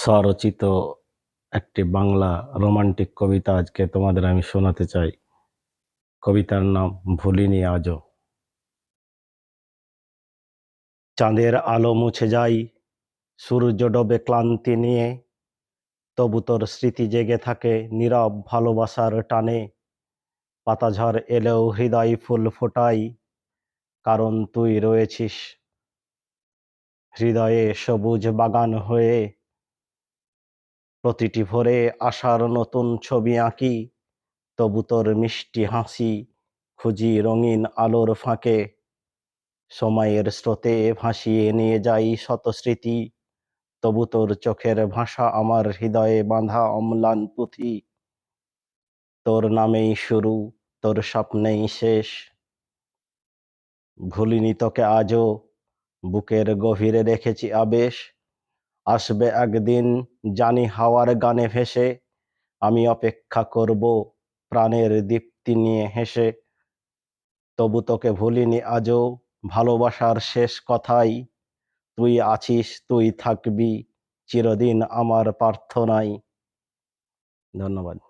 স্বরচিত একটি বাংলা রোমান্টিক কবিতা আজকে তোমাদের আমি শোনাতে চাই। কবিতার নাম ভুলিনি আজও। চাঁদের আলো মুছে যায়, সূর্য ডোবে ক্লান্তি নিয়ে, তবু তোর স্মৃতি জেগে থাকে নীরব ভালোবাসার টানে। পাতাঝড় এলেও হৃদয় ফুল ফোটাই, কারণ তুই রয়েছিস হৃদয়ে সবুজ বাগান হয়ে। প্রতিটি ভোরে আশার নতুন ছবি আঁকি, তবু তোর মিষ্টি হাসি খুঁজি রঙিন আলোর ফাঁকে। সময়ের স্রোতে ভাসিয়ে নিয়ে যাই শত স্মৃতি, তবু তোর চোখের ভাষা আমার হৃদয়ে বাঁধা অম্লান পুঁথি। তোর নামেই শুরু, তোর স্বপ্নেই শেষ। ভুলিনি তোকে আজও, বুকের গভীরে রেখেছি আবেশ। আসবে একদিন জানি হাওয়ার গানে ভেসে, আমি অপেক্ষা করব প্রাণের দীপ্তি নিয়ে হেসে। তবু তোকে ভুলিনি আজও, ভালোবাসার শেষ কথাই তুই আছিস, তুই থাকবি চিরদিন আমার প্রার্থনায়। ধন্যবাদ।